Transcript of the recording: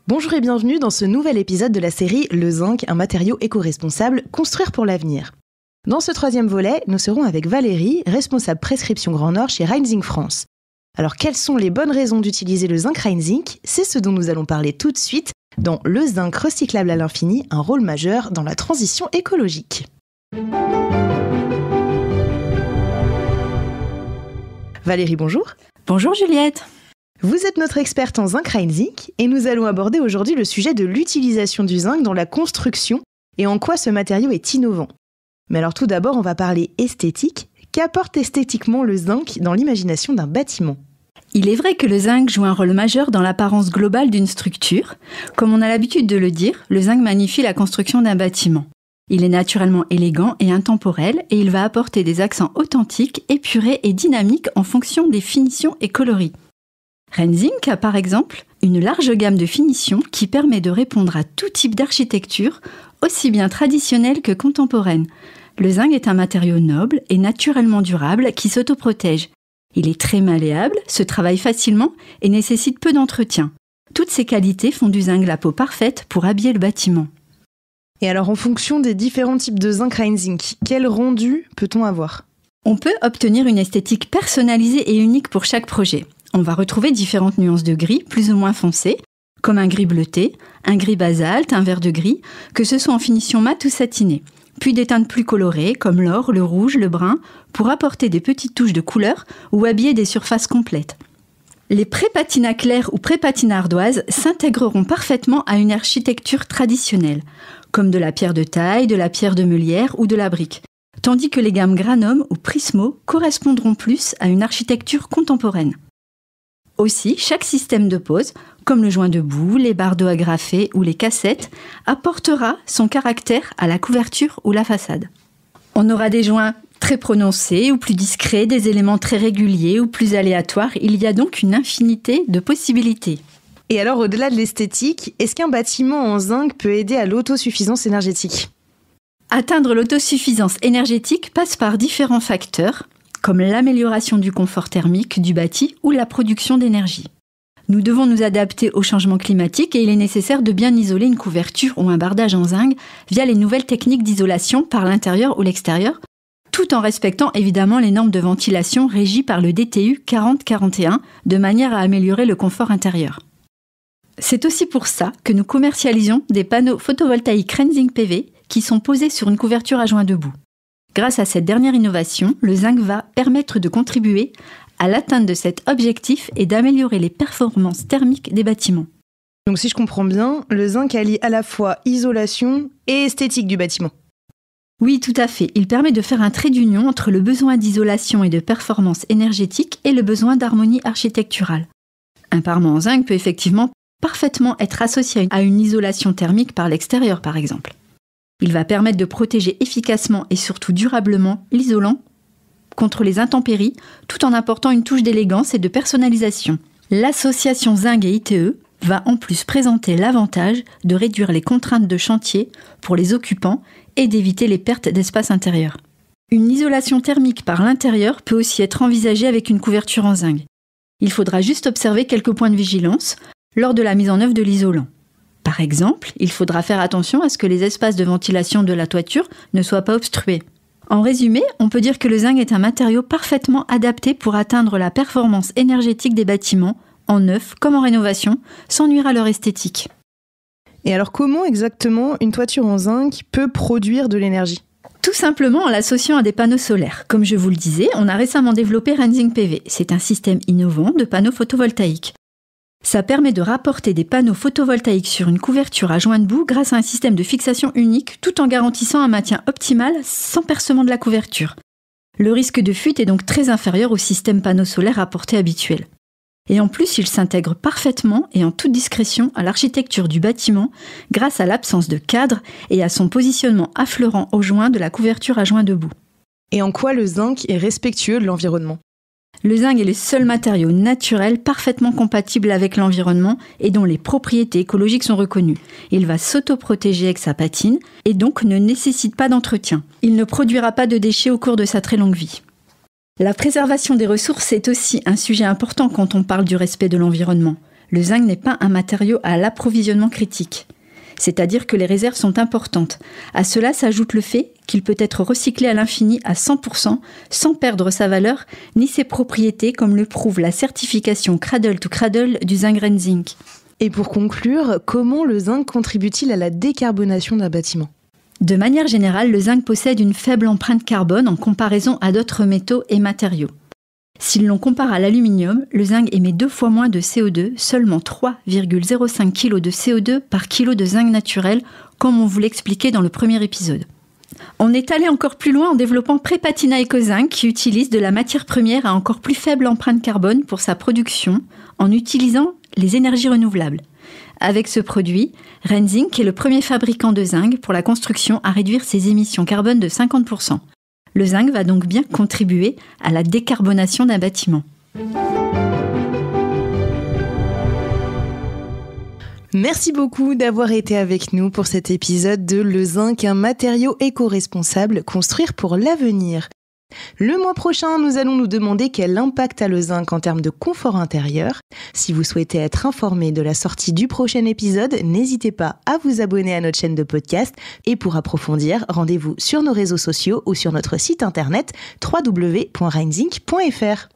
Bonjour et bienvenue dans ce nouvel épisode de la série Le zinc, un matériau éco-responsable, construire pour l'avenir. Dans ce troisième volet, nous serons avec Valérie, responsable prescription Grand Nord chez Reinzinc France. Alors quelles sont les bonnes raisons d'utiliser le zinc Reinzinc ? C'est ce dont nous allons parler tout de suite dans Le zinc recyclable à l'infini, un rôle majeur dans la transition écologique. Valérie, bonjour. Bonjour Juliette. Vous êtes notre experte en zinc Reinzinc et nous allons aborder aujourd'hui le sujet de l'utilisation du zinc dans la construction et en quoi ce matériau est innovant. Mais alors tout d'abord, on va parler esthétique. Qu'apporte esthétiquement le zinc dans l'imagination d'un bâtiment ? Il est vrai que le zinc joue un rôle majeur dans l'apparence globale d'une structure. Comme on a l'habitude de le dire, le zinc magnifie la construction d'un bâtiment. Il est naturellement élégant et intemporel et il va apporter des accents authentiques, épurés et dynamiques en fonction des finitions et coloris. Reinzinc a par exemple une large gamme de finitions qui permet de répondre à tout type d'architecture, aussi bien traditionnelle que contemporaine. Le zinc est un matériau noble et naturellement durable qui s'autoprotège. Il est très malléable, se travaille facilement et nécessite peu d'entretien. Toutes ces qualités font du zinc la peau parfaite pour habiller le bâtiment. Et alors en fonction des différents types de zinc Reinzinc, quel rendu peut-on avoir ? On peut obtenir une esthétique personnalisée et unique pour chaque projet. On va retrouver différentes nuances de gris, plus ou moins foncées, comme un gris bleuté, un gris basalte, un vert de gris, que ce soit en finition mat ou satinée. Puis des teintes plus colorées, comme l'or, le rouge, le brun, pour apporter des petites touches de couleur ou habiller des surfaces complètes. Les pré-patina clairs ou pré-patina ardoise s'intégreront parfaitement à une architecture traditionnelle, comme de la pierre de taille, de la pierre de meulière ou de la brique, tandis que les gammes granum ou prismo correspondront plus à une architecture contemporaine. Aussi, chaque système de pose, comme le joint debout, les bardeaux agrafés ou les cassettes, apportera son caractère à la couverture ou la façade. On aura des joints très prononcés ou plus discrets, des éléments très réguliers ou plus aléatoires. Il y a donc une infinité de possibilités. Et alors, au-delà de l'esthétique, est-ce qu'un bâtiment en zinc peut aider à l'autosuffisance énergétique ? Atteindre l'autosuffisance énergétique passe par différents facteurs, comme l'amélioration du confort thermique du bâti ou la production d'énergie. Nous devons nous adapter au changement climatique et il est nécessaire de bien isoler une couverture ou un bardage en zinc via les nouvelles techniques d'isolation par l'intérieur ou l'extérieur, tout en respectant évidemment les normes de ventilation régies par le DTU 4041 de manière à améliorer le confort intérieur. C'est aussi pour ça que nous commercialisons des panneaux photovoltaïques Reinzinc PV qui sont posés sur une couverture à joint debout. Grâce à cette dernière innovation, le zinc va permettre de contribuer à l'atteinte de cet objectif et d'améliorer les performances thermiques des bâtiments. Donc si je comprends bien, le zinc allie à la fois isolation et esthétique du bâtiment. Oui, tout à fait. Il permet de faire un trait d'union entre le besoin d'isolation et de performance énergétique et le besoin d'harmonie architecturale. Un parement en zinc peut effectivement parfaitement être associé à une isolation thermique par l'extérieur, par exemple. Il va permettre de protéger efficacement et surtout durablement l'isolant contre les intempéries, tout en apportant une touche d'élégance et de personnalisation. L'association zinc et ITE va en plus présenter l'avantage de réduire les contraintes de chantier pour les occupants et d'éviter les pertes d'espace intérieur. Une isolation thermique par l'intérieur peut aussi être envisagée avec une couverture en zinc. Il faudra juste observer quelques points de vigilance lors de la mise en œuvre de l'isolant. Par exemple, il faudra faire attention à ce que les espaces de ventilation de la toiture ne soient pas obstrués. En résumé, on peut dire que le zinc est un matériau parfaitement adapté pour atteindre la performance énergétique des bâtiments, en neuf comme en rénovation, sans nuire à leur esthétique. Et alors comment exactement une toiture en zinc peut produire de l'énergie ? Tout simplement en l'associant à des panneaux solaires. Comme je vous le disais, on a récemment développé Reinzinc PV. C'est un système innovant de panneaux photovoltaïques. Ça permet de rapporter des panneaux photovoltaïques sur une couverture à joint debout grâce à un système de fixation unique tout en garantissant un maintien optimal sans percement de la couverture. Le risque de fuite est donc très inférieur au système panneau solaire apporté habituel. Et en plus, il s'intègre parfaitement et en toute discrétion à l'architecture du bâtiment grâce à l'absence de cadre et à son positionnement affleurant au joint de la couverture à joint debout. Et en quoi le zinc est respectueux de l'environnement ? Le zinc est le seul matériau naturel parfaitement compatible avec l'environnement et dont les propriétés écologiques sont reconnues. Il va s'autoprotéger avec sa patine et donc ne nécessite pas d'entretien. Il ne produira pas de déchets au cours de sa très longue vie. La préservation des ressources est aussi un sujet important quand on parle du respect de l'environnement. Le zinc n'est pas un matériau à l'approvisionnement critique. C'est-à-dire que les réserves sont importantes. À cela s'ajoute le fait qu'il peut être recyclé à l'infini à 100% sans perdre sa valeur ni ses propriétés comme le prouve la certification Cradle to Cradle du zinc Renzing. Et pour conclure, comment le zinc contribue-t-il à la décarbonation d'un bâtiment ? De manière générale, le zinc possède une faible empreinte carbone en comparaison à d'autres métaux et matériaux. Si l'on compare à l'aluminium, le zinc émet 2 fois moins de CO2, seulement 3,05 kg de CO2 par kilo de zinc naturel, comme on vous l'expliquait dans le premier épisode. On est allé encore plus loin en développant Pré-Patina EcoZinc qui utilise de la matière première à encore plus faible empreinte carbone pour sa production en utilisant les énergies renouvelables. Avec ce produit, Renzing est le premier fabricant de zinc pour la construction à réduire ses émissions carbone de 50%. Le zinc va donc bien contribuer à la décarbonation d'un bâtiment. Merci beaucoup d'avoir été avec nous pour cet épisode de Le zinc, un matériau éco-responsable, construire pour l'avenir. Le mois prochain, nous allons nous demander quel impact a le zinc en termes de confort intérieur. Si vous souhaitez être informé de la sortie du prochain épisode, n'hésitez pas à vous abonner à notre chaîne de podcast. Et pour approfondir, rendez-vous sur nos réseaux sociaux ou sur notre site internet www.reinzinc.fr.